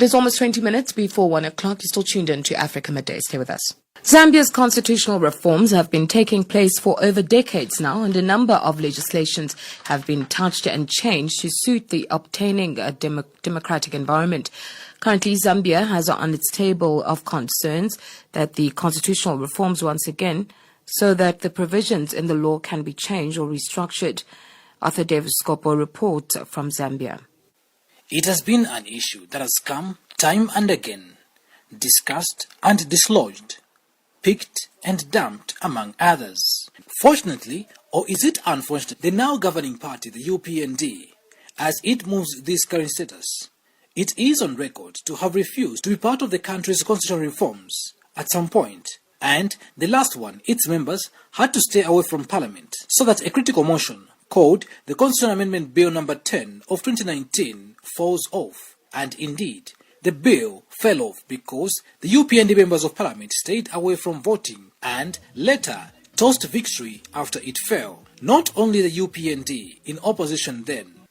is almost 20 minutes before 1 o'clock. You're still tuned in to Africa Midday. Stay with us. Zambia's constitutional reforms have been taking place for over decades now, and a number of legislations have been touched and changed to suit the obtaining a democratic environment. Currently, Zambia has on its table of concerns that the constitutional reforms once again, so that the provisions in the law can be changed or restructured. Arthur Davis Scopo reports from Zambia. It has been an issue that has come time and again, discussed and dislodged, picked and dumped, among others. Fortunately, or is it unfortunate, the now governing party, the UPND, as it moves this current status, it is on record to have refused to be part of the country's constitutional reforms at some point. And the last one, its members had to stay away from parliament so that a critical motion called the Constitutional Amendment Bill number 10 of 2019 falls off. And indeed, the bill fell off because the UPND members of parliament stayed away from voting and later tossed victory after it fell. Not only the UPND in opposition then,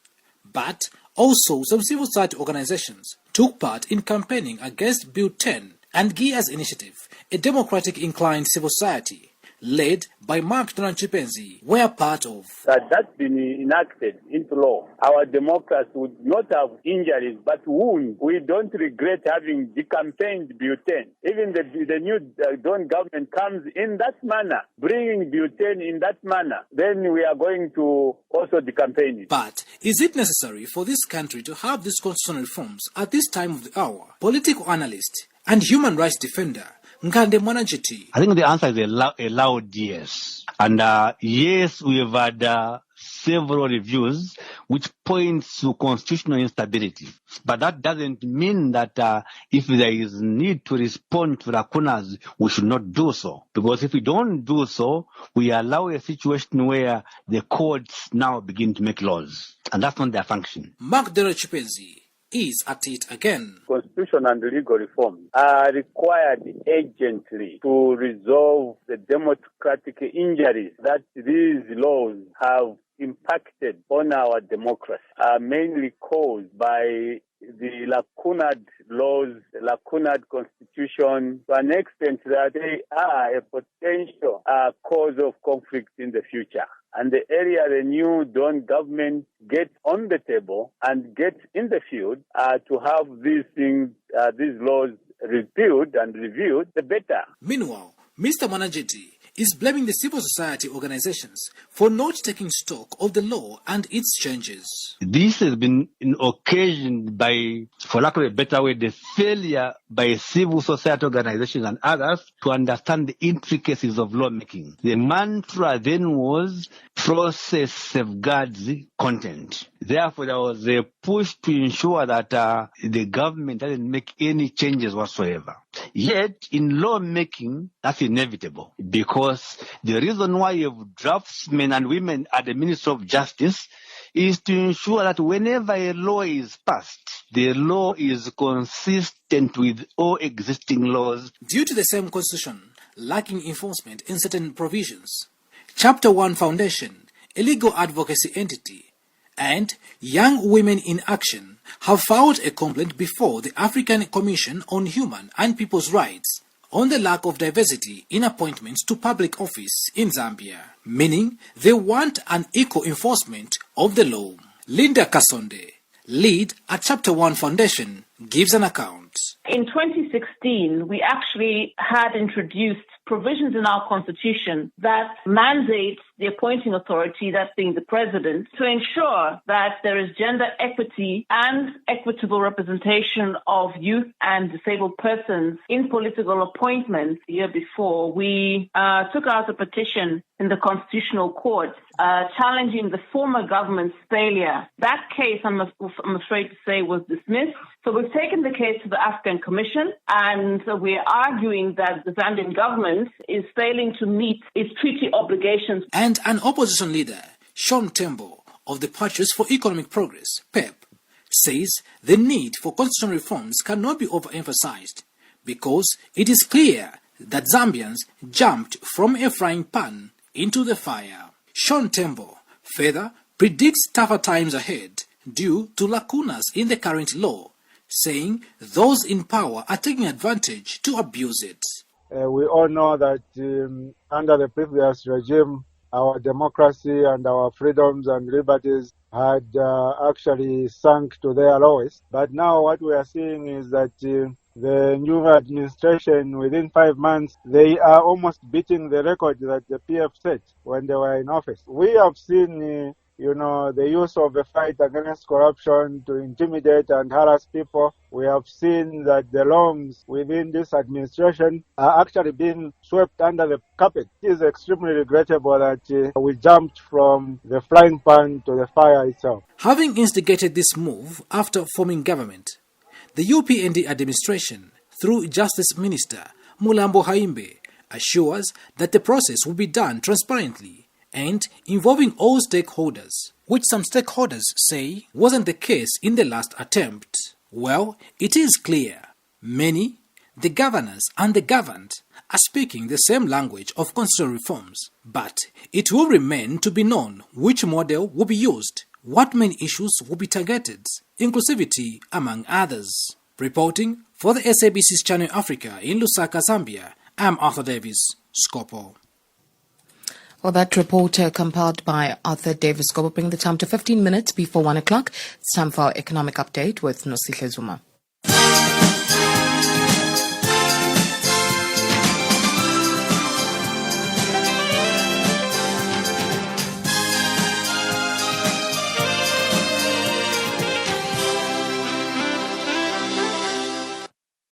but also some civil society organizations took part in campaigning against Bill 10, and GIA's initiative, a democratic-inclined civil society, led by Mark Chipenzi, were part of. That's been enacted into law. Our democracy would not have injuries but wounds. We don't regret having decampaigned Bill 10. Even the new Dawn government comes in that manner, bringing Bill 10 in that manner. Then we are going to also decampaign it. But is it necessary for this country to have these constitutional reforms at this time of the hour? Political analyst and human rights defender Ngande Mwananjiti. I think the answer is a loud yes. And yes, we've had several reviews which points to constitutional instability. But that doesn't mean that if there is need to respond to lacunas, we should not do so. Because if we don't do so, we allow a situation where the courts now begin to make laws. And that's not their function. Mark Chipenzi is at it again. Constitutional and legal reforms are required urgently to resolve the democratic injuries that these laws have impacted on our democracy, are mainly caused by the lacunated laws, lacunated constitution, to an extent that they are a potential cause of conflict in the future. And the area the new Dawn government gets on the table and gets in the field to have these things, these laws repealed and reviewed, the better. Meanwhile, Mr. Mwananjiti is blaming the civil society organizations for not taking stock of the law and its changes. This has been occasioned by, for lack of a better way, the failure by civil society organizations and others to understand the intricacies of lawmaking. The mantra then was process safeguards content. Therefore, there was a push to ensure that the government doesn't make any changes whatsoever. Yet, in lawmaking, that's inevitable, because the reason why you have draftsmen and women at the Ministry of Justice is to ensure that whenever a law is passed, the law is consistent with all existing laws. Due to the same constitution lacking enforcement in certain provisions, Chapter 1 Foundation, a legal advocacy entity, and Young Women in Action have filed a complaint before the African Commission on Human and People's Rights on the lack of diversity in appointments to public office in Zambia, meaning they want an equal enforcement of the law. Linda Kasonde, lead at Chapter 1 Foundation, gives an account. In 2016, we actually had introduced provisions in our constitution that mandate the appointing authority, that being the president, to ensure that there is gender equity and equitable representation of youth and disabled persons in political appointments. The year before, we took out a petition in the Constitutional Court challenging the former government's failure. That case, I'm afraid to say, was dismissed. So we've taken the case to the African Commission, and we're arguing that the Zambian government is failing to meet its treaty obligations. And an opposition leader, Sean Tembo, of the Parties for Economic Progress, PEP, says the need for constitutional reforms cannot be overemphasized because it is clear that Zambians jumped from a frying pan into the fire. Sean Tembo further predicts tougher times ahead due to lacunas in the current law, saying those in power are taking advantage to abuse it. We all know that under the previous regime, our democracy and our freedoms and liberties had actually sunk to their lowest. But now what we are seeing is that the new administration, within 5 months, they are almost beating the record that the PF set when they were in office. We have seen the use of the fight against corruption to intimidate and harass people. We have seen that the wrongs within this administration are actually being swept under the carpet. It is extremely regrettable that we jumped from the frying pan to the fire itself. Having instigated this move after forming government, the UPND administration, through Justice Minister Mulambo Haimbe, assures that the process will be done transparently and involving all stakeholders, which some stakeholders say wasn't the case in the last attempt. Well, it is clear. Many, the governors and the governed, are speaking the same language of constitutional reforms, but it will remain to be known which model will be used, what main issues will be targeted, inclusivity among others. Reporting for the SABC's Channel Africa in Lusaka, Zambia, I'm Arthur Davis, Scopo. Well, that report compiled by Arthur Davis Scopo bring the time to 15 minutes before 1 o'clock. It's time for our economic update with Nosihle Zuma.